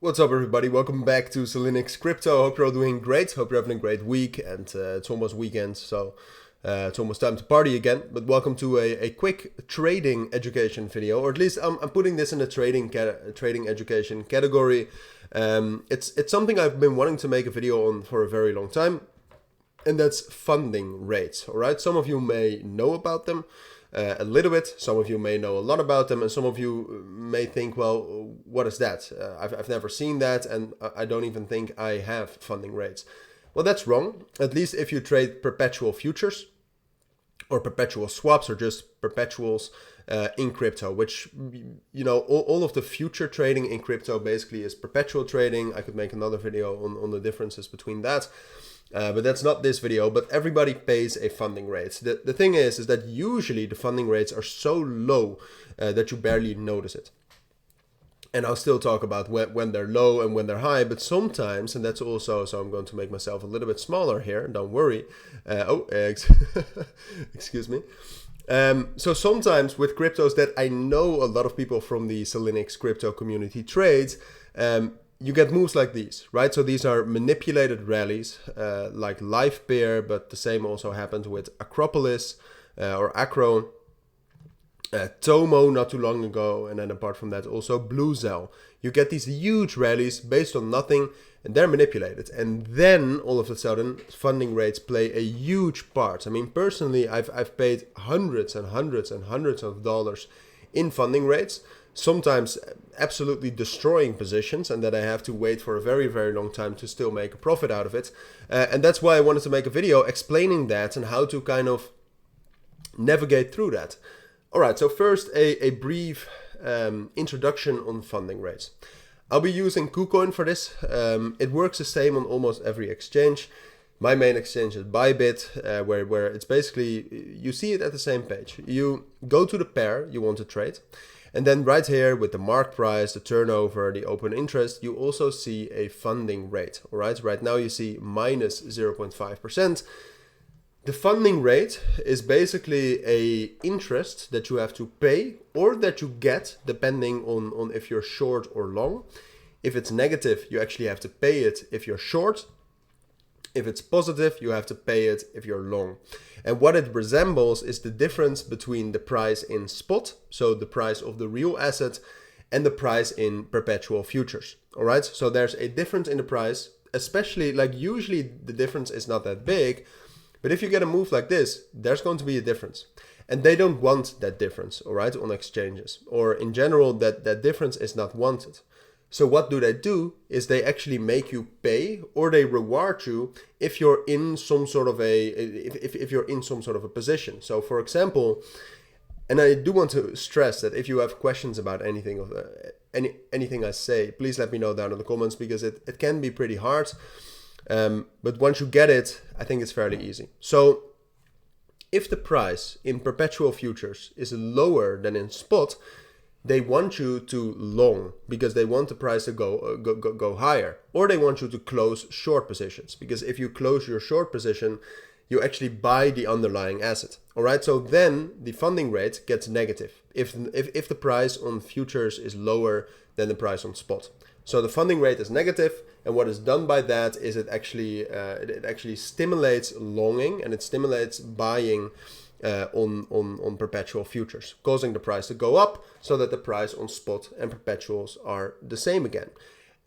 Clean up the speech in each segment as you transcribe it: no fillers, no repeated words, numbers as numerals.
What's up, everybody? Welcome back to Cilinix Crypto. Hope you're all doing great. Hope you're having a great week, and it's almost weekend, so it's almost time to party again. But welcome to a quick trading education video, or at least I'm putting this in the trading education category. It's something I've been wanting to make a video on for a very long time, and that's funding rates. All right, some of you may know about them. A little bit. Some of you may know a lot about them, and some of you may think, well, what is that? I've never seen that, and I don't even think I have funding rates. Well, that's wrong. At least if you trade perpetual futures or perpetual swaps or just perpetuals in crypto, which, you know, all of the future trading in crypto basically is perpetual trading. I could make another video on the differences between that. But that's not this video, but everybody pays a funding rate. The thing is that usually the funding rates are so low that you barely notice it. And I'll still talk about when they're low and when they're high, but sometimes, and that's also, so I'm going to make myself a little bit smaller here, don't worry. Excuse me. So sometimes with cryptos that I know a lot of people from the Cilinix crypto community trades, you get moves like these, right? So these are manipulated rallies, like Live Pair, but the same also happened with Acropolis or Acro, Tomo not too long ago, and then apart from that also Bluezell. You get these huge rallies based on nothing, and they're manipulated. And then all of a sudden, funding rates play a huge part. I mean, personally, I've paid hundreds and hundreds and hundreds of dollars in funding rates, sometimes absolutely destroying positions, and that I have to wait for a very, very long time to still make a profit out of it. And that's why I wanted to make a video explaining that and how to kind of navigate through that. All right, so first a brief introduction on funding rates. I'll be using KuCoin for this. It works the same on almost every exchange. My main exchange is BYBIT, where it's basically, you see it at the same page. You go to the pair you want to trade, and then right here with the mark price, the turnover, the open interest, you also see a funding rate. All right, right now you see minus 0.5%. The funding rate is basically a interest that you have to pay or that you get depending on if you're short or long. If it's negative, you actually have to pay it if you're short. If it's positive, you have to pay it if you're long. And what it resembles is the difference between the price in spot, so the price of the real asset, and the price in perpetual futures. All right, so there's a difference in the price, especially like usually the difference is not that big, but if you get a move like this, there's going to be a difference. And they don't want that difference, all right, on exchanges, or in general, that difference is not wanted. So what do they do is they actually make you pay, or they reward you if you're in some sort of if you're in some sort of a position. So for example, and I do want to stress that if you have questions about anything of anything I say, please let me know down in the comments, because it can be pretty hard. But once you get it, I think it's fairly easy. So if the price in perpetual futures is lower than in spot, they want you to long because they want the price to go higher, or they want you to close short positions, because if you close your short position, you actually buy the underlying asset. All right, so then the funding rate gets negative if the price on futures is lower than the price on spot. So the funding rate is negative, and what is done by that is it actually stimulates longing, and it stimulates buying on perpetual futures, causing the price to go up so that the price on spot and perpetuals are the same again.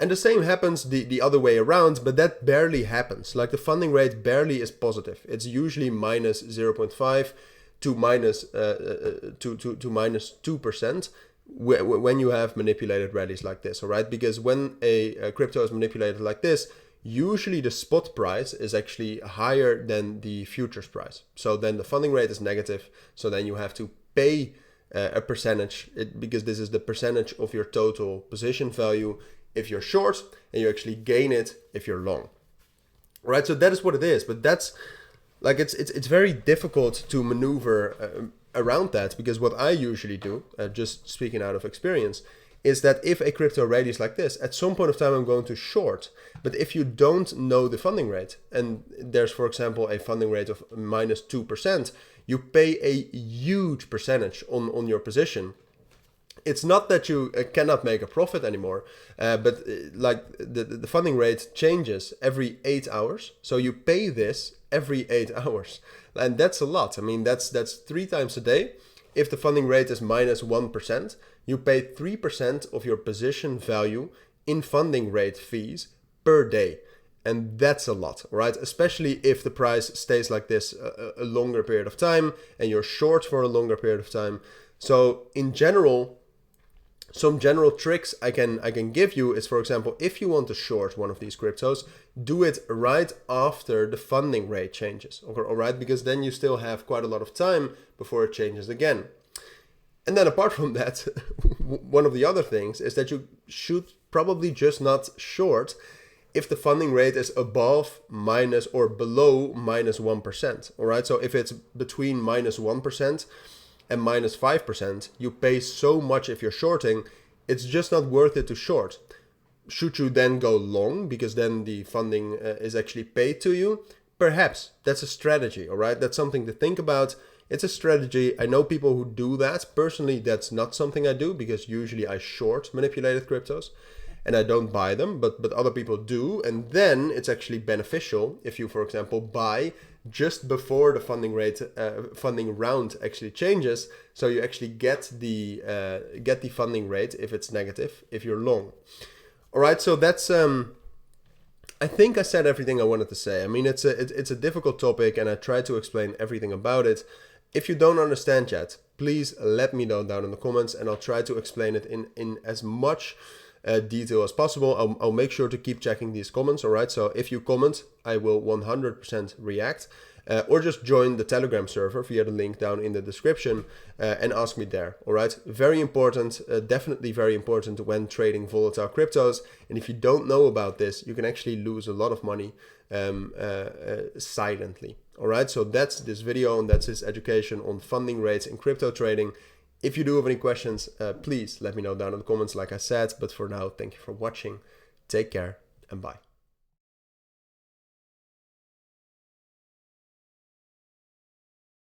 And the same happens the other way around, but that barely happens. Like the funding rate barely is positive. It's usually minus 0.5 to minus 2% when you have manipulated rallies like this, all right? Because when a crypto is manipulated like this, usually the spot price is actually higher than the futures price. So then the funding rate is negative. So then you have to pay a percentage, because this is the percentage of your total position value if you're short, and you actually gain it if you're long. All right, so that is what it is. But that's like, it's very difficult to maneuver around that, because what I usually do, just speaking out of experience, is that if a crypto rallies like this, at some point of time I'm going to short. But if you don't know the funding rate, and there's, for example, a funding rate of minus 2%, you pay a huge percentage on your position. it's not that you cannot make a profit anymore, but like the funding rate changes every 8 hours. So you pay this every 8 hours. And that's a lot. I mean, that's 3 times a day. If the funding rate is minus 1%, you pay 3% of your position value in funding rate fees per day. And that's a lot, right? Especially if the price stays like this a longer period of time and you're short for a longer period of time. So in general, some general tricks I can give you is, for example, if you want to short one of these cryptos, do it right after the funding rate changes, all right? Because then you still have quite a lot of time before it changes again. And then apart from that, one of the other things is that you should probably just not short if the funding rate is above minus or below minus 1%, all right? So if it's between minus 1% and minus 5%, you pay so much if you're shorting, it's just not worth it to short. Should you then go long because then the funding is actually paid to you? Perhaps. That's a strategy, all right? That's something to think about. It's a strategy. I know people who do that. Personally, that's not something I do because usually I short manipulated cryptos and I don't buy them, but other people do. And then it's actually beneficial if you, for example, buy just before the funding round actually changes, so you actually get the funding rate if it's negative if you're long. All right, so that's I think I said everything I wanted to say. I mean, it's a difficult topic, and I tried to explain everything about it. If you don't understand yet, please let me know down in the comments, and I'll try to explain it in as much detail as possible. I'll make sure to keep checking these comments, all right? So if you comment, I will 100% react, or just join the Telegram server via the link down in the description and ask me there, all right? Very important, definitely very important when trading volatile cryptos. And if you don't know about this, you can actually lose a lot of money silently, all right? So that's this video, and that's this education on funding rates in crypto trading. If you do have any questions, please let me know down in the comments, like I said. But for now, thank you for watching. Take care and bye.